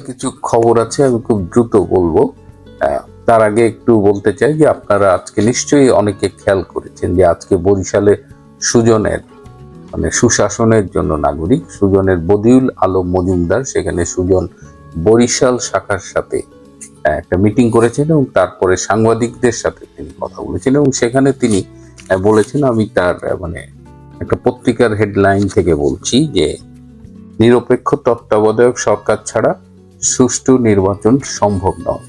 কিছু খবর আছে, আমি খুব দ্রুত বলবো। তার আগে একটু বলতে চাই যে আপনারা আজকে নিশ্চয়ই অনেকে খেয়াল করেছেন যে আজকে বরিশালে সুজনের মানে সুশাসনের জন্য নাগরিক সুজনের বদিউল আলম মজুমদার, সেখানে সুজন বরিশাল শাখার সাথে একটা মিটিং করেছেন এবং তারপরে সাংবাদিকদের সাথে তিনি কথা বলেছেন এবং সেখানে তিনি বলেছেন, আমি তার মানে একটা পত্রিকার হেডলাইন থেকে বলছি যে নিরপেক্ষ তত্ত্বাবধায়ক সরকার ছাড়া সুষ্ঠু নির্বাচন সম্ভব নয়।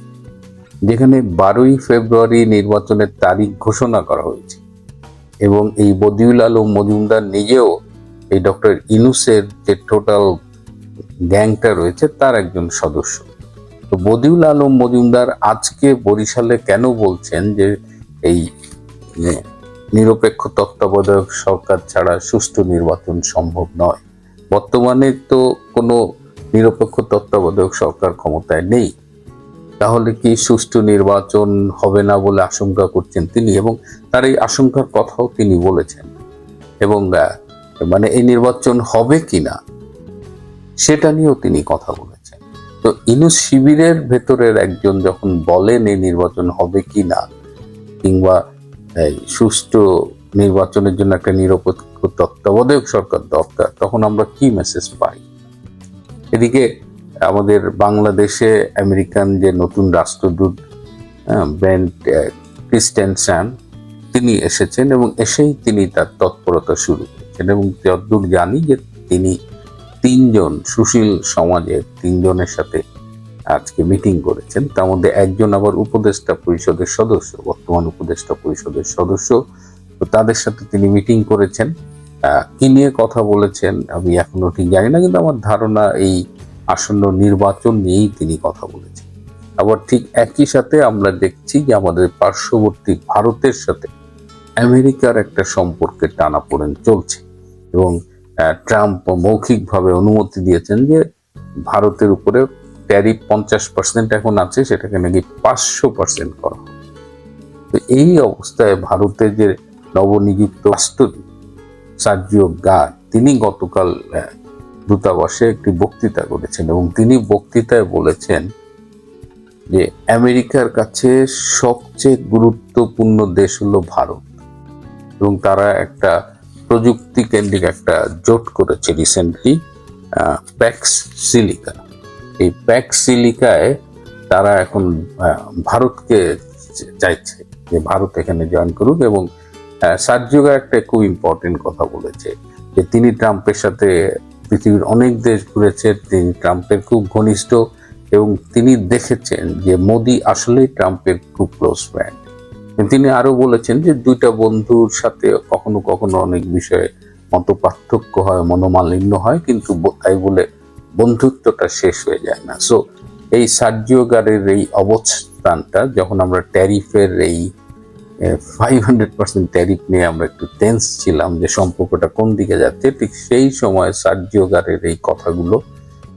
যেখানে 12ই ফেব্রুয়ারি নির্বাচনের তারিখ ঘোষণা করা হয়েছে এবং এই বদিউল আলম মজুমদার নিজেও এই ডক্টর ইউনূসের যে টোটাল গ্যাংটা রয়েছে তার একজন সদস্য। তো বদিউল আলম মজুমদার আজকে বরিশালে কেন বলছেন যে এই নিরপেক্ষ তত্ত্বাবধায়ক সরকার ছাড়া সুষ্ঠু নির্বাচন সম্ভব নয়? বর্তমানে তো কোনো নিরপেক্ষ তত্ত্বাবধায়ক সরকার ক্ষমতায় নেই, তাহলে কি সুষ্ঠু নির্বাচন হবে না বলে আশঙ্কা করছেন তিনি, এবং তার এই আশঙ্কার কথাও তিনি বলেছেন এবং মানে এই নির্বাচন হবে কিনা সেটা নিয়েও তিনি কথা বলেছেন। তো ইউনূস শিবিরের ভেতরের একজন যখন বলেন এই নির্বাচন হবে কিনা কিংবা সুষ্ঠু নির্বাচনের জন্য একটা নিরপেক্ষ তত্ত্বাবধায়ক সরকার দরকার, তখন আমরা কি মেসেজ পাই? এদিকে আমাদের বাংলাদেশে আমেরিকান যে নতুন রাষ্ট্রদূত ব্রেন্ট ক্রিস্টেনসেন তিনি এসেছেন এবং এসেই তিনি তার তৎপরতা শুরু করেছেন এবং যতদূর জানি যে তিনি 3 জন সুশীল সমাজের 3 জনের সাথে আজকে মিটিং করেছেন। তার মধ্যে একজন আবার উপদেষ্টা পরিষদের সদস্য, বর্তমান উপদেষ্টা পরিষদের সদস্য। তো তাদের সাথে তিনি মিটিং করেছেন। কি নিয়ে কথা বলেছেন আমি এখনো ঠিক জানি না, কিন্তু আমার ধারণা এই আসন্ন নির্বাচন নিয়েই তিনি কথা বলেছেন। আবার ঠিক একই সাথে আমরা দেখছি যে আমাদের পার্শ্ববর্তী ভারতের সাথে আমেরিকার একটা সম্পর্কের টানাপোড়েন চলছে এবং ট্রাম্প মৌখিকভাবে অনুমতি দিয়েছেন যে ভারতের উপরে ট্যারিফ 50% এখন আছে, সেটাকে নাকি 500% করা হবে। তো এই অবস্থায় ভারতের যে নবনিযুক্ত রাষ্ট্রদূত সার্জিও গার তিনি গতকাল দূতাবাসে একটি বক্তৃতা করেছেন এবং তিনি বক্তৃতায় বলেছেন যে আমেরিকার কাছে সবচেয়ে গুরুত্বপূর্ণ দেশ হলো ভারত এবং তারা একটা প্রযুক্তি কেন্দ্রিক একটা জোট করেছে রিসেন্টলি, প্যাক্স সিলিকা। এই প্যাক্স সিলিকায় তারা এখন ভারতকে চাইছে যে ভারত এখানে জয়েন করুক এবং সার্জিও গার একটা খুব ইম্পর্টেন্ট কথা বলেছে যে তিনি ট্রাম্পের সাথে পৃথিবীর অনেক দেশ ঘুরেছে, তিনি ট্রাম্পের খুব ঘনিষ্ঠ এবং তিনি দেখেছেন যে মোদি আসলেই ট্রাম্পের খুব ক্লোজ ফ্রেন্ড। তিনি আরো বলেছেন যে দুইটা বন্ধুর সাথে কখনো কখনো অনেক বিষয়ে মত পার্থক্য হয়, মনোমালিন্য হয়, কিন্তু তাই বলে বন্ধুত্বটা শেষ হয়ে যায় না। সো এই সার্জিও গারের এই অবস্থানটা যখন আমরা ট্যারিফের এই 500% ট্যারিফ নিয়ে আমরা একটু টেন্স ছিলাম যে সম্পর্কটা কোন দিকে যাচ্ছে, ঠিক সেই সময় সার্জিও গারের এই কথাগুলো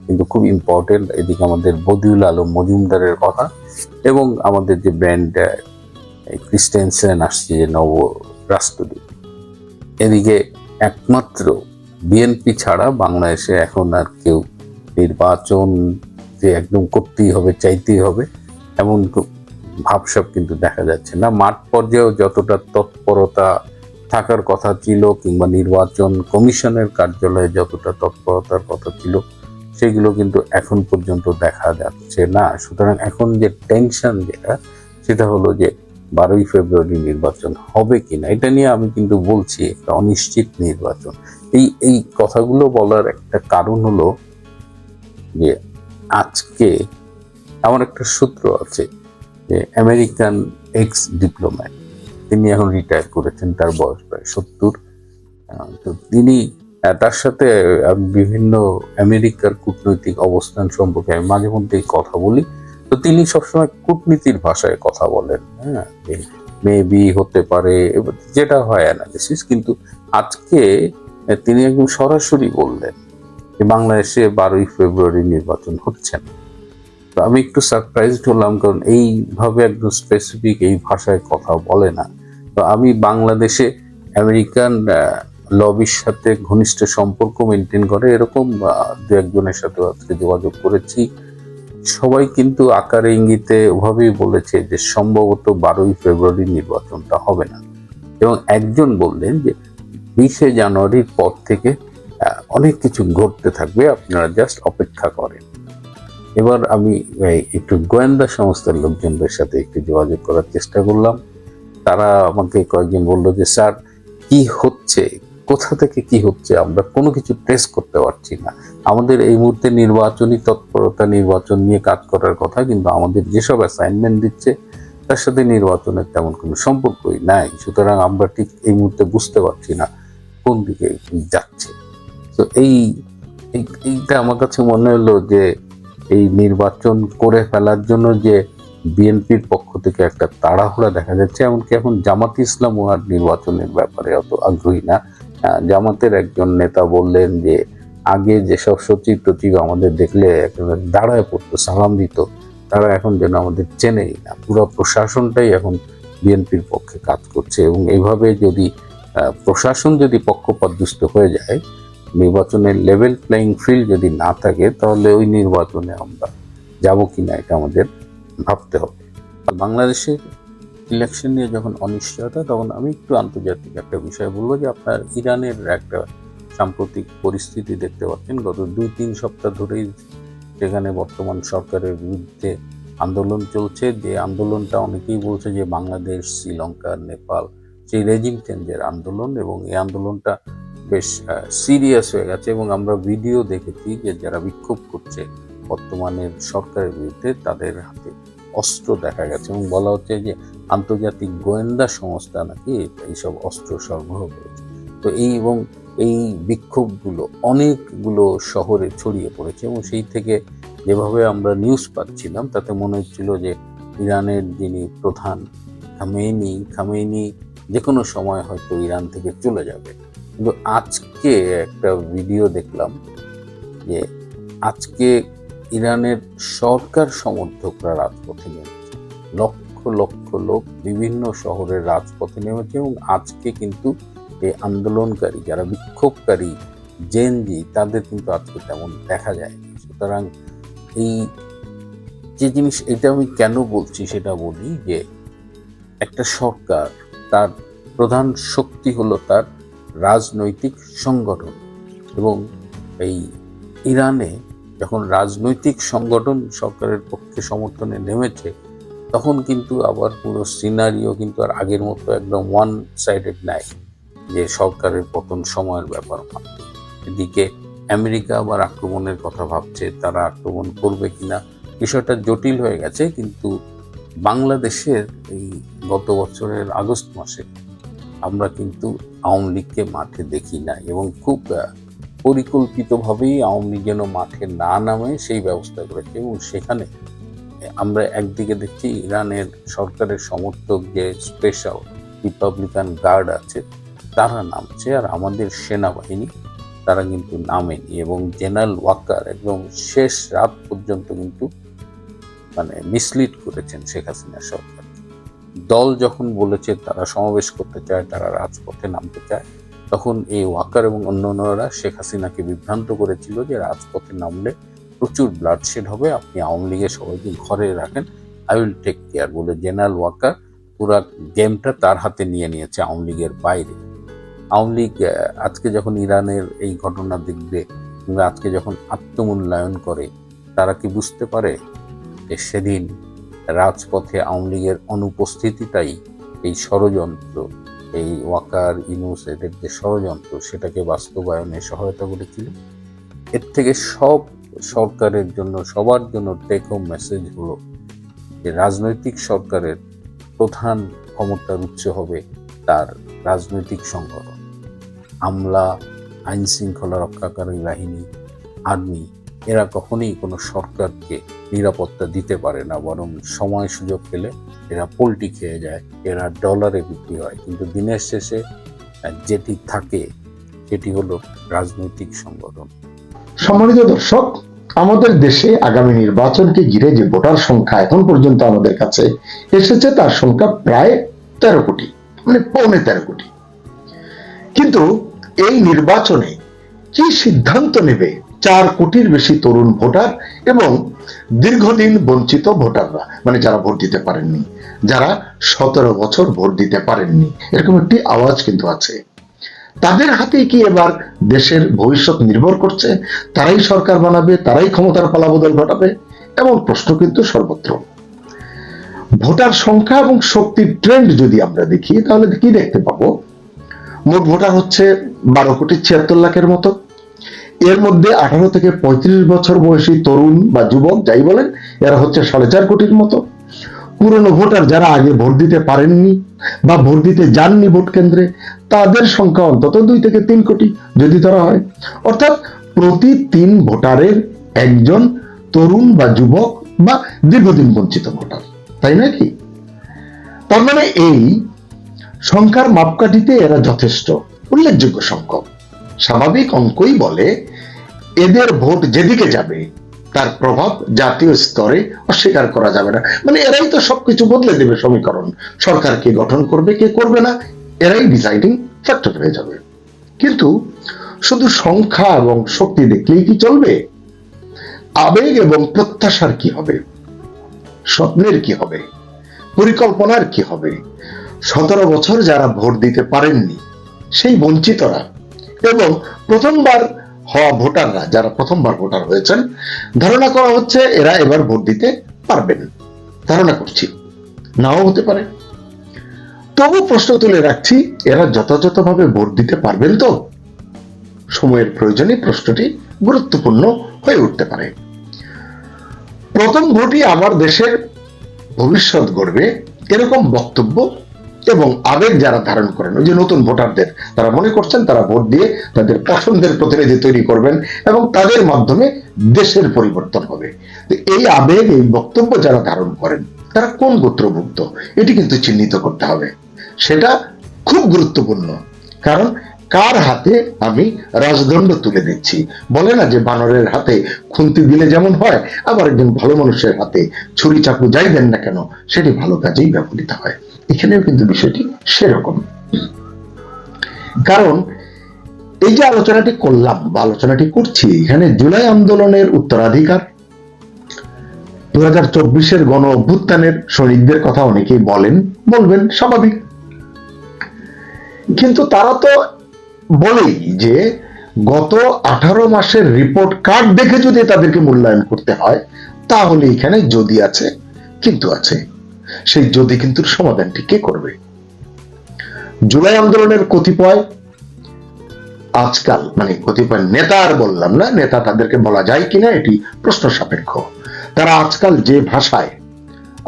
কিন্তু খুব ইম্পর্টেন্ট। এদিকে আমাদের বদিউল আলম মজুমদারের কথা এবং আমাদের যে ব্র্যান্ড ক্রিস্টেনসেন আসছে যে নব রাষ্ট্রদূত, এদিকে একমাত্র বিএনপি ছাড়া বাংলাদেশে এখন আর কেউ নির্বাচন যে একদম করতেই হবে, চাইতেই হবে এমন ভাবসাব কিন্তু দেখা যাচ্ছে না। মাঠ পর্যায়েও যতটা তৎপরতা থাকার কথা ছিল কিংবা নির্বাচন কমিশনের কার্যালয়ে যতটা তৎপরতার কথা ছিল সেগুলো কিন্তু এখন পর্যন্ত দেখা যাচ্ছে না। সুতরাং এখন যে টেনশন সেটা হলো যে 12ই ফেব্রুয়ারি নির্বাচন হবে কিনা, এটা নিয়ে আমি কিন্তু বলছি একটা অনিশ্চিত নির্বাচন। এই কথাগুলো বলার একটা কারণ হলো যে আজকে আমার একটা সূত্র আছে যে আমেরিকান এক্স ডিপ্লোম্যাট, তিনি এখন রিটায়ার করেছেন, তার বয়স প্রায় 70। তো তিনি তার সাথে বিভিন্ন আমেরিকার কূটনৈতিক অবস্থান সম্পর্কে আমি মাঝে মধ্যেই কথা বলি। তো তিনি সবসময় কূটনীতির ভাষায় কথা বলেন, হ্যাঁ, মেবি হতে পারে যেটা হয় অ্যানালিসিস, কিন্তু আজকে তিনি একদম সরাসরি বললেন যে বাংলাদেশে 12ই ফেব্রুয়ারি নির্বাচন হচ্ছে না। তো আমি একটু সারপ্রাইজড হলাম, কারণ এইভাবে একদম স্পেসিফিক এই ভাষায় কথা বলে না। তো আমি বাংলাদেশে আমেরিকান লবির সাথে ঘনিষ্ঠ সম্পর্ক মেনটেন করে এরকম দু একজনের সাথে আজকে যোগাযোগ করেছি। সবাই কিন্তু আকারে ইঙ্গিতে ওভাবেই বলেছে যে সম্ভবত 12ই ফেব্রুয়ারি নির্বাচনটা হবে না, এবং একজন বললেন যে 20শে জানুয়ারির পর থেকে অনেক কিছু ঘটতে থাকবে, আপনারা জাস্ট অপেক্ষা করেন। এবার আমি একটু গোয়েন্দা সংস্থার লোকজনদের সাথে একটু যোগাযোগ করার চেষ্টা করলাম। তারা আমাকে কয়েকজন বললো যে স্যার কি হচ্ছে, কোথা থেকে কি হচ্ছে, আমরা কোনো কিছু ট্রেস করতে পারছি না। আমাদের এই মুহূর্তে নির্বাচনী তৎপরতা, নির্বাচন নিয়ে কাজ করার কথা, কিন্তু আমাদের যেসব অ্যাসাইনমেন্ট দিচ্ছে তার সাথে নির্বাচনের তেমন কোনো সম্পর্কই নাই। সুতরাং আমরা ঠিক এই মুহূর্তে বুঝতে পারছি না কোন দিকে যাচ্ছে। তো এইটা আমার কাছে মনে হলো যে এই নির্বাচন করে ফেলার জন্য যে বিএনপির পক্ষ থেকে একটা তাড়াহুড়া দেখা যাচ্ছে, এমনকি এখন জামাত ইসলামও আর নির্বাচনের ব্যাপারে অত আগ্রহী না। জামাতের একজন নেতা বললেন যে আগে যেসব সচিব টচিব আমাদের দেখলে একেবারে দাঁড়ায় পড়তো, সালাম দিত, তারা এখন যেন আমাদের চেনেই না। পুরো প্রশাসনটাই এখন বিএনপির পক্ষে কাজ করছে, এবং এইভাবে যদি প্রশাসন যদি পক্ষপাতদুষ্ট হয়ে যায়, নির্বাচনের লেভেল প্লেইং ফিল্ড যদি না থাকে, তাহলে ওই নির্বাচনে আমরা যাব কিনা এটা আমাদের ভাবতে হবে। বাংলাদেশের ইলেকশন নিয়ে যখন অনিশ্চয়তা, তখন আমি একটু আন্তর্জাতিক একটা বিষয় বলবো যে আপনার ইরানের একটা সাম্প্রতিক পরিস্থিতি দেখতে পাচ্ছেন। গত 2-3 সপ্তাহ ধরেই সেখানে বর্তমান সরকারের বিরুদ্ধে আন্দোলন চলছে, যে আন্দোলনটা অনেকেই বলছে যে বাংলাদেশ, শ্রীলঙ্কা, নেপাল সেই রেজিম চেঞ্জের আন্দোলন, এবং এই আন্দোলনটা বেশ সিরিয়াস হয়ে গেছে। এবং আমরা ভিডিও দেখেছি যে যারা বিক্ষোভ করছে বর্তমানের সরকারের বিরুদ্ধে, তাদের হাতে অস্ত্র দেখা গেছে, এবং বলা হচ্ছে যে আন্তর্জাতিক গোয়েন্দা সংস্থা নাকি এইসব অস্ত্র সরবরাহ করেছে। তো এই বিক্ষোভগুলো অনেকগুলো শহরে ছড়িয়ে পড়েছে, এবং সেই থেকে যেভাবে আমরা নিউজ পাচ্ছিলাম তাতে মনে হচ্ছিল যে ইরানের যিনি প্রধান খামেনি যে কোনো সময় হয়তো ইরান থেকে চলে যাবে। কিন্তু আজকে একটা ভিডিও দেখলাম যে আজকে ইরানের সরকার সমর্থকরা রাজপথে নেমেছে, লক্ষ লক্ষ লোক বিভিন্ন শহরের রাজপথে নেমেছে, এবং আজকে কিন্তু এই আন্দোলনকারী যারা বিক্ষোভকারী জেনজি, তাদের কিন্তু আজকে তেমন দেখা যায়নি। সুতরাং এই যে জিনিস, এটা আমি কেন বলছি সেটা বলি যে একটা সরকার, তার প্রধান শক্তি হলো তার রাজনৈতিক সংগঠন, এবং এই ইরানে যখন রাজনৈতিক সংগঠন সরকারের পক্ষে সমর্থনে নেমেছে, তখন কিন্তু আবার পুরো সিনারিও কিন্তু আর আগের মতো একদম ওয়ান সাইডেড নাই যে সরকারের পতন সময়ের ব্যাপার। এদিকে আমেরিকা আবার আক্রমণের কথা ভাবছে, তারা আক্রমণ করবে কিনা বিষয়টা জটিল হয়ে গেছে। কিন্তু বাংলাদেশের এই গত বছরের আগস্ট মাসে আমরা কিন্তু আওয়ামী লীগকে মাঠে দেখি নাই, এবং খুব পরিকল্পিতভাবেই আওয়ামী লীগ যেন মাঠে না নামে সেই ব্যবস্থা করেছে। এবং সেখানে আমরা একদিকে দেখছি ইরানের সরকারের সমর্থক যে স্পেশাল রিপাবলিকান গার্ড আছে তারা নামছে, আর আমাদের সেনাবাহিনী তারা কিন্তু নামেনি, এবং জেনারেল ওয়াকার একদম শেষ রাত পর্যন্ত কিন্তু মিসলিড করেছেন শেখ হাসিনা সরকার। দল যখন বলেছে তারা সমাবেশ করতে চায়, তারা রাজপথে নামতে চায়, তখন এই ওয়াকার এবং অন্যান্যরা শেখ হাসিনাকে বিভ্রান্ত করেছিল যে রাজপথে নামলে প্রচুর ব্লাডশেড হবে, আপনি আওয়ামী লীগের সবাইকে ঘরে রাখেন, আই উইল টেক কেয়ার বলে জেনারেল ওয়াকার পুরা গেমটা তার হাতে নিয়ে নিয়েছে আওয়ামী লীগের বাইরে। আওয়ামী লীগ আজকে যখন ইরানের এই ঘটনা দেখবে, কিংবা আজকে যখন আত্মমূল্যায়ন করে, তারা কি বুঝতে পারে যে সেদিন রাজপথে আওয়ামী লীগের অনুপস্থিতিটাই এই ষড়যন্ত্র, এই ওয়াকার ইউনূস এদের যে ষড়যন্ত্র, সেটাকে বাস্তবায়নে সহায়তা করেছিল। এর থেকে সব সরকারের জন্য, সবার জন্য টেক হোম মেসেজ হলো যে রাজনৈতিক সরকারের প্রধান ক্ষমতার উৎস হবে তার রাজনৈতিক সংগঠন। আমলা, আইন শৃঙ্খলা রক্ষাকারী বাহিনী, আর্মি, এরা কখনোই কোনো সরকারকে নিরাপত্তা দিতে পারে না, বরং সময় সুযোগ পেলে এরা পোল্টি খেয়ে যায়, এরা ডলারে বিক্রি হয়। কিন্তু দিনের শেষে যেটি থাকে সেটি হলো রাজনৈতিক সংগঠন। সম্মানিত দর্শক, আমাদের দেশে আগামী নির্বাচনকে ঘিরে যে ভোটার সংখ্যা এখন পর্যন্ত আমাদের কাছে এসেছে, তার সংখ্যা প্রায় 13 কোটি, মানে 13.25 কোটি। কিন্তু এই নির্বাচনে কি সিদ্ধান্ত নেবে 4 কোটির বেশি তরুণ ভোটার এবং দীর্ঘদিন বঞ্চিত ভোটাররা, মানে যারা ভোট দিতে পারেননি, যারা 17 বছর ভোট দিতে পারেননি, এরকম একটি আওয়াজ কিন্তু আছে। তাদের হাতেই কি এবার দেশের ভবিষ্যৎ নির্ভর করছে? তারাই সরকার বানাবে, তারাই ক্ষমতার পালাবদল ঘটাবে? এমন প্রশ্ন কিন্তু সর্বত্র। ভোটার সংখ্যা এবং শক্তির ট্রেন্ড যদি আমরা দেখি, তাহলে কি দেখতে পাবো? মোট ভোটার হচ্ছে 12,76,00,000-এর মতো। এর মধ্যে 18 থেকে 35 বছর বয়সী তরুণ বা যুবক যাই বলেন, এরা হচ্ছে 4.5 কোটির মতো। পুরনো ভোটার যারা আগে ভোট দিতে পারেননি বা ভোট দিতে যাননি ভোট কেন্দ্রে, তাদের সংখ্যা অন্তত 2 থেকে 3 কোটি যদি ধরা হয়। অর্থাৎ প্রতি 3 ভোটারের একজন তরুণ বা যুবক বা দীর্ঘদিন বঞ্চিত ভোটার, তাই নাকি? তার মানে এই সংখ্যার মাপকাঠিতে এরা যথেষ্ট উল্লেখযোগ্য সংখ্যক। স্বাভাবিক অঙ্কই বলে এদের ভোট যেদিকে যাবে তার প্রভাব জাতীয় স্তরে অস্বীকার করা যাবে না। মানে এরাই তো সবকিছু বদলে দেবে সমীকরণ। সরকার কে গঠন করবে, কে করবে না, এরাই ডিসাইডিং ফ্যাক্টর হয়ে যাবে। কিন্তু শুধু সংখ্যা এবং শক্তি দেখলেই কি চলবে? আবেগ এবং প্রত্যাশার কি হবে? স্বপ্নের কি হবে? পরিকল্পনার কি হবে? 17 বছর যারা ভোট দিতে পারেননি, সেই বঞ্চিতরা এবং প্রথমবার হওয়া ভোটাররা, যারা প্রথমবার ভোটার হয়েছেন, ধারণা করা হচ্ছে এরা এবার ভোট দিতে পারবেন। ধারণা করছি, নাও হতে পারে। তবু প্রশ্ন তুলে রাখছি, এরা যথাযথভাবে ভোট দিতে পারবেন তো? সময়ের প্রয়োজনে প্রশ্নটি গুরুত্বপূর্ণ হয়ে উঠতে পারে। প্রথম ভোটই আমার দেশের ভবিষ্যৎ গড়বে, এরকম বক্তব্য এবং আবেগ যারা ধারণ করেন, ওই যে নতুন ভোটারদের, তারা মনে করছেন তারা ভোট দিয়ে তাদের পছন্দের প্রতিনিধি তৈরি করবেন এবং তাদের মাধ্যমে দেশের পরিবর্তন হবে। এই আবেগ, এই বক্তব্য যারা ধারণ করেন, তারা কোন গোত্রভুক্ত এটি কিন্তু চিহ্নিত করতে হবে। সেটা খুব গুরুত্বপূর্ণ, কারণ কার হাতে আমি রাজদণ্ড তুলে দিচ্ছি। বলে না যে বানরের হাতে খুন্তি দিলে যেমন হয়, আবার একজন ভালো মানুষের হাতে ছুরি চাকু যাই দেন না কেন, সেটি ভালো কাজেই ব্যবহৃত হয়। এখানেও কিন্তু বিষয়টি সেরকম। কারণ এই যে আলোচনাটি করলাম বা আলোচনাটি করছি, এখানে জুলাই আন্দোলনের উত্তরাধিকার, 2024-এর গণ অভ্যুত্থানের সৈনিকদের কথা অনেকেই বলবেন, স্বাভাবিক। কিন্তু তারা তো বলেই যে গত 18 মাসের রিপোর্ট কার্ড দেখে যদি তাদেরকে মূল্যায়ন করতে হয়, তাহলে এখানে যদি আছে কিন্তু আছে। সেই যদি কিন্তু সমাধানটি কে করবে? জুলাই আন্দোলনের কতিপয় আজকাল, মানে কতিপয় নেতা, আর বললাম না, নেতা তাদেরকে বলা যায় কিনা এটি প্রশ্ন সাপেক্ষ। তারা আজকাল যে ভাষায়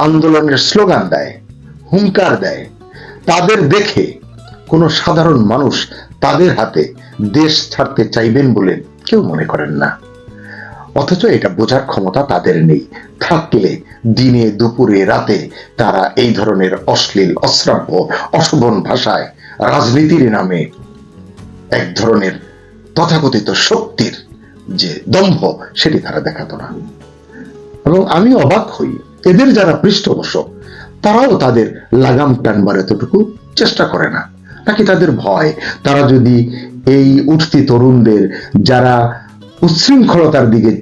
আন্দোলনের স্লোগান দেয়, হুঙ্কার দেয়, তাদের দেখে কোনো সাধারণ মানুষ তাদের হাতে দেশ ছাড়তে চাইবেন বলে কেউ মনে করেন না। অথচ এটা বোঝার ক্ষমতা তাদের নেই। থাকলে দিনে দুপুরে রাতে তারা এই ধরনের অশ্লীল, অশ্রাব্য, অশোভন ভাষায় রাজনীতির নামে এক ধরনের তথাকথিত শক্তির যে দম্ভ, সেটি তারা দেখাতো না। এবং আমি অবাক হই, এদের যারা পৃষ্ঠপোষক, তারাও তাদের লাগাম টানবার এতটুকু চেষ্টা করে না। নাকি তাদের ভয়, তারা যদি এই উঠতি তরুণদের যারা উচ্ছৃঙ্খলতার দিকে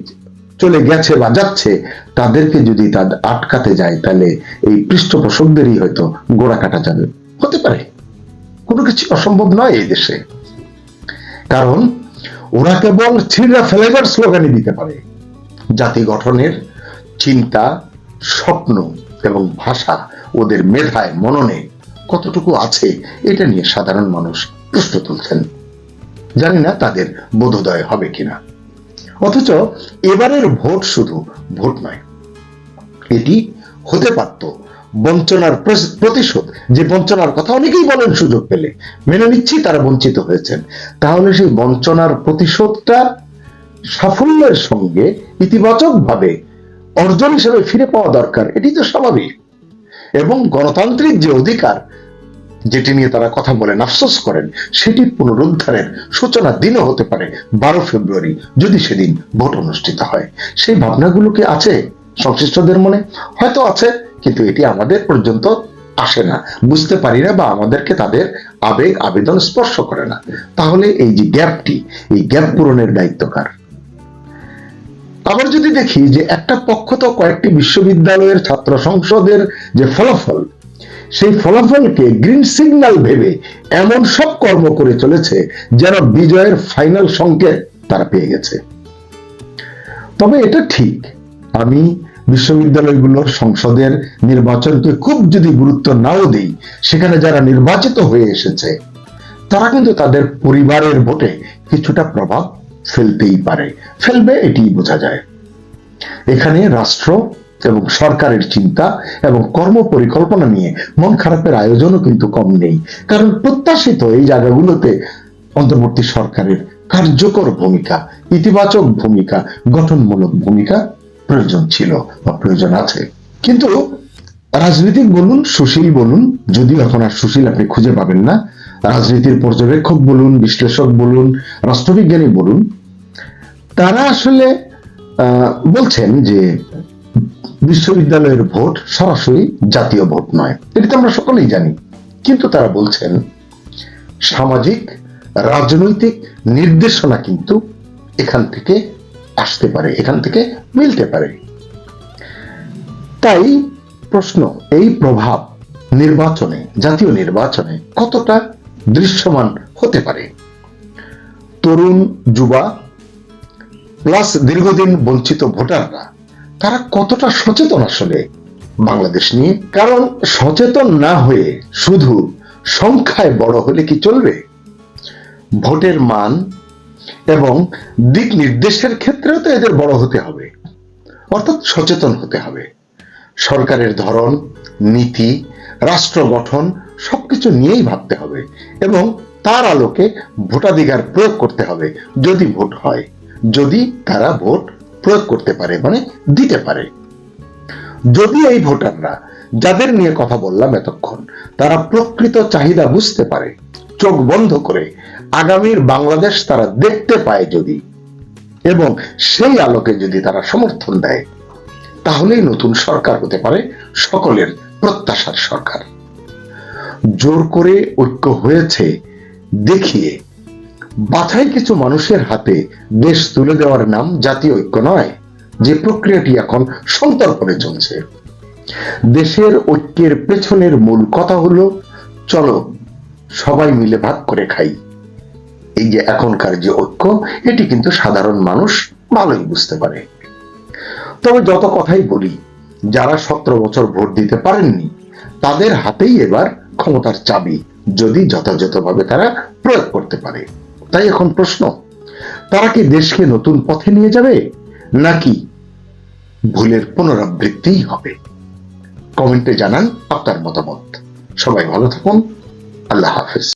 চলে গেছে বা যাচ্ছে, তাদেরকে যদি তাদের আটকাতে যায়, তাহলে এই পৃষ্ঠপোষকদেরই হয়তো গোড়া কাটা যাবে। হতে পারে, কোনো কিছু অসম্ভব নয় এই দেশে। কারণ ওরা কেবল ছিঁড়া ফেলাইবার স্লোগানই দিতে পারে। জাতি গঠনের চিন্তা, স্বপ্ন এবং ভাষা ওদের মেধায়, মননে কতটুকু আছে, এটা নিয়ে সাধারণ মানুষ প্রশ্ন তুলছেন। জানি না তাদের বোধোদয় হবে কিনা। অথচ এবারের ভোট শুধু ভোট নয়, এটি হতে পারত বঞ্চনার প্রতিশোধ। যে বঞ্চনার কথা অনেকেই বলেন সুযোগ পেলে, মেনে নিচ্ছি তারা বঞ্চিত হয়েছেন, তাহলে সেই বঞ্চনার প্রতিশোধটা সাফল্যের সঙ্গে ইতিবাচকভাবে অর্জন হিসেবে ফিরে পাওয়া দরকার, এটি তো স্বাভাবিক। এবং গণতান্ত্রিক যে অধিকার, যেটি নিয়ে তারা কথা বলেন, আফসোস করেন, সেটি পুনরুদ্ধারের সূচনা দিনও হতে পারে 12 ফেব্রুয়ারি, যদি সেদিন ভোট অনুষ্ঠিত হয়। সেই ভাবনাগুলো কি আছে সংশ্লিষ্টদের মনে? হয়তো আছে, কিন্তু এটি আমাদের পর্যন্ত আসে না, বুঝতে পারি না, বা আমাদেরকে তাদের আবেগ, আবেদন স্পর্শ করে না। তাহলে এই যে গ্যাপটি, এই গ্যাপ পূরণের দায়িত্ব কার? আবার যদি দেখি যে একটা পক্ষ তো কয়েকটি বিশ্ববিদ্যালয়ের ছাত্র সংসদের যে ফলাফল, সেই ফলাফলকে গ্রিন সিগন্যাল ভেবে এমন সব কর্ম করে চলেছে যেন বিজয়ের ফাইনাল সংকেত তারা পেয়ে গেছে। তবে এটা ঠিক, আমি বিশ্ববিদ্যালয়গুলোর সংসদের নির্বাচনকে খুব যদি গুরুত্ব নাও দেই, সেখানে যারা নির্বাচিত হয়ে এসেছে তারা কিন্তু তাদের পরিবারের ভোটে কিছুটা প্রভাব ফেলতেই পারে, ফেলবে এটি বোঝা যায়। এখানে রাষ্ট্র এবং সরকারের চিন্তা এবং কর্ম পরিকল্পনা নিয়ে মন খারাপের আয়োজনও কিন্তু কম নেই, কারণ প্রত্যাশিত এই জায়গাগুলোতে অন্তর্বর্তী সরকারের কার্যকর ভূমিকা, ইতিবাচক ভূমিকা, গঠনমূলক ভূমিকা প্রয়োজন ছিল বা প্রয়োজন আছে। কিন্তু রাজনীতিক বলুন, সুশীল বলুন, যদিও এখন আর সুশীল আপনি খুঁজে পাবেন না, রাজনীতির পর্যবেক্ষক বলুন, বিশ্লেষক বলুন, রাষ্ট্রবিজ্ঞানী বলুন, তারা আসলে বলছেন যে বিশ্ববিদ্যালয়ের ভোট সরাসরি জাতীয় ভোট নয়, এটা তো আমরা সকলেই জানি। কিন্তু তারা বলছেন সামাজিক রাজনৈতিক নির্দেশনা কিন্তু এখান থেকে আসতে পারে, এখান থেকে মিলতে পারে। তাই প্রশ্ন, এই প্রভাব নির্বাচনে, জাতীয় নির্বাচনে কতটা দৃশ্যমান হতে পারে? তরুণ যুবা প্লাস দীর্ঘদিন বঞ্চিত ভোটাররা তারা কতটা সচেতন আসলে বাংলাদেশ নিয়ে? কারণ সচেতন না হয়ে শুধু সংখ্যায় বড় হলে কি চলবে? ভোটের মান এবং দিক নির্দেশের ক্ষেত্রেও তো এদের বড় হতে হবে, অর্থাৎ সচেতন হতে হবে। সরকারের ধরন, নীতি, রাষ্ট্র গঠন সবকিছু নিয়েই ভাবতে হবে এবং তার আলোকে ভোটাধিকার প্রয়োগ করতে হবে। যদি ভোট হয়, যদি তারা ভোট প্রয়োগ করতে পারে, মানে দিতে পারে। যদি এই ভোটাররা, যাদের নিয়ে কথা বললাম এতক্ষণ, তারা প্রকৃত চাহিদা বুঝতে পারে, চোখ বন্ধ করে আগামীর বাংলাদেশ তারা দেখতে পায় যদি, এবং সেই আলোকে যদি তারা সমর্থন দেয়, তাহলেই নতুন সরকার হতে পারে সকলের প্রত্যাশার সরকার। জোর করে ঐক্য হয়েছে দেখিয়ে বাছাই কিছু মানুষের হাতে দেশ তুলে দেওয়ার নাম জাতীয় ঐক্য নয়, যে প্রক্রিয়াটি এখন সন্তর্পণে চলছে। দেশের ঐক্যের পেছনের মূল কথা হলো, চলো সবাই মিলে ভাগ করে খাই। এই যে এখনকার যে ঐক্য, এটি কিন্তু সাধারণ মানুষ ভালোই বুঝতে পারে। তবে যত কথাই বলি, যারা 17 বছর ভোট দিতে পারেননি তাদের হাতেই এবার ক্ষমতার চাবি, যদি যথাযথভাবে তারা প্রয়োগ করতে পারে। তাই এখন প্রশ্ন, তারা কি দেশকে নতুন পথে নিয়ে যাবে, নাকি ভুলের পুনরাবৃত্তিই হবে? কমেন্টে জানান আপনার মতামত। সবাই ভালো থাকুন। আল্লাহ হাফেজ।